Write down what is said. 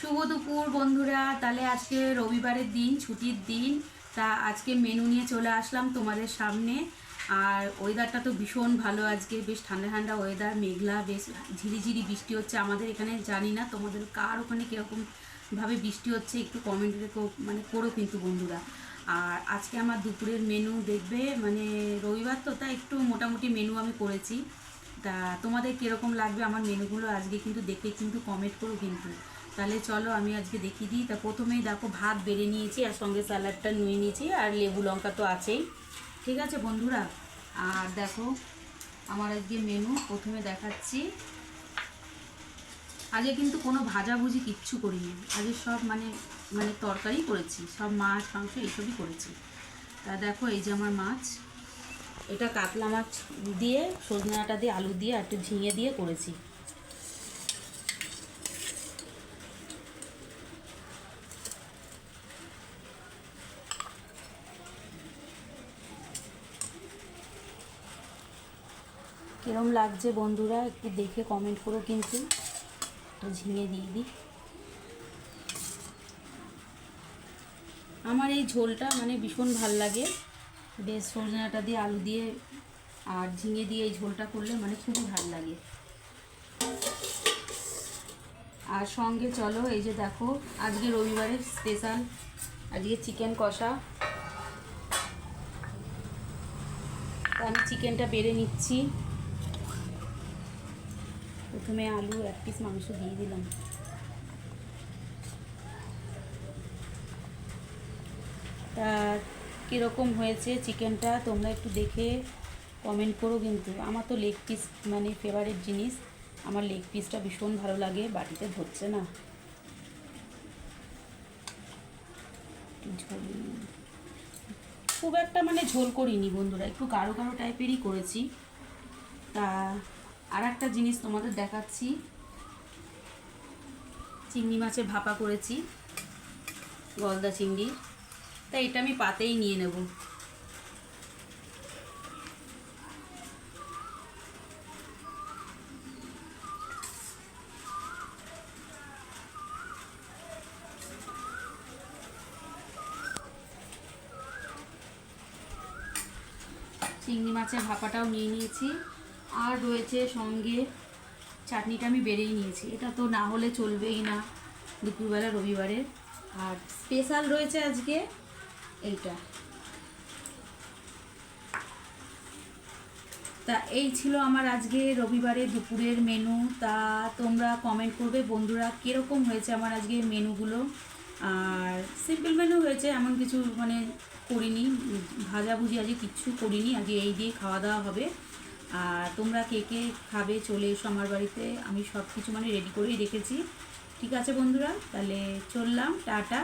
শুভ দুপুর বন্ধুরা। তাহলে আজকে রবিবারের দিন, ছুটির দিন। তা আজকে মেনু নিয়ে চলে আসলাম তোমাদের সামনে। আর ওয়েদারটা তো ভীষণ ভালো, আজকে বেশ ঠান্ডা ঠান্ডা ওয়েদার, মেঘলা, বেশ ঝিরিঝিরি বৃষ্টি হচ্ছে আমাদের এখানে। জানি না তোমাদের কার ওখানে কীরকমভাবে বৃষ্টি হচ্ছে, একটু কমেন্টে করো কিন্তু বন্ধুরা। আর আজকে আমার দুপুরের মেনু দেখবে, মানে রবিবার তো, তাই একটু মোটামুটি মেনু আমি করেছি। তা তোমাদের কীরকম লাগবে আমার মেনুগুলো আজকে কিন্তু দেখে কিন্তু কমেন্ট করো কিন্তু। তাহলে চলো আমি আজকে দেখিয়ে দিই। তা প্রথমেই দেখো ভাত বেড়ে নিয়েছি, আর সঙ্গে স্যালাডটা নিয়ে নিয়েছি, আর লেবু লঙ্কা তো আছেই। ঠিক আছে বন্ধুরা। আর দেখো আমার আজকে মেনু প্রথমে দেখাচ্ছি। আজকে কিন্তু কোনো ভাজাভুজি কিচ্ছু করিনি, আজকে সব মানে মানে তরকারি করেছি, সব মাছ মাংস এইসবই করেছি। তা দেখো এই যে আমার মাছ, এটা কাতলা মাছ দিয়ে সজনে ডাঁটা দিয়ে আলু দিয়ে আর একটু ঝিঙে দিয়ে করেছি। কিরম লাগছে বন্ধুরা একটু দেখে কমেন্ট করো কিন্তু। একটু ঝিঙে দিয়ে দিই। আমার এই ঝোলটা মানে ভীষণ ভাল লাগে, বেশ সজনে ডাঁটা দিয়ে আলু দিয়ে আর ঝিঙে দিয়ে এই ঝোলটা করলে মানে খুবই ভাল লাগে। আর সঙ্গে চলো এই যে দেখো আজকে রবিবারের স্পেশাল, আজকে চিকেন কষা। তা আমি চিকেনটা বেড়ে নিচ্ছি। প্রথমে আলু, এক পিস মাংস দিয়ে দিলাম। তা কীরকম হয়েছে চিকেনটা তোমরা একটু দেখে কমেন্ট করো কিন্তু। আমার তো লেগ পিস মানে ফেভারিট জিনিস, আমার লেগ পিসটা ভীষণ ভালো লাগে। বাটিতে ধরছে না, ঝোল খুব একটা মানে ঝোল করিনি বন্ধুরা, একটু গাঢ় গাঢ় টাইপেরই করেছি। তা আর একটা জিনিস তোমাদের দেখাচ্ছি, চিংড়ি মাছের ভাপা করেছি, গলদা চিংড়ি। তাই এটা আমি পাতেই নিয়ে নেব। চিংড়ি মাছের ভাপাটাও নিয়ে নিয়েছি, আর রয়েছে সঙ্গে চাটনিটা আমি বেড়েই নিয়েছি। এটা তো না হলে চলবেই না দুপুরবেলা রবিবারে। আর স্পেশাল রয়েছে আজকে এইটা। তা এই ছিল আমার আজকে রবিবারে দুপুরের মেনু। তা তোমরা কমেন্ট করবে বন্ধুরা কীরকম হয়েছে আমার আজকে মেনুগুলো। আর সিম্পল মেনু হয়েছে, এমন কিছু মানে করিনি, ভাজাভুজি আজকে কিচ্ছু করিনি, আজকে এই দিয়ে খাওয়া দাওয়া হবে। আর তোমরা কে কে খাবে চলে এসো আমার বাড়িতে, আমি সব কিছু মানে রেডি করেই রেখেছি। ঠিক আছে বন্ধুরা, তাহলে চললাম, টাটা।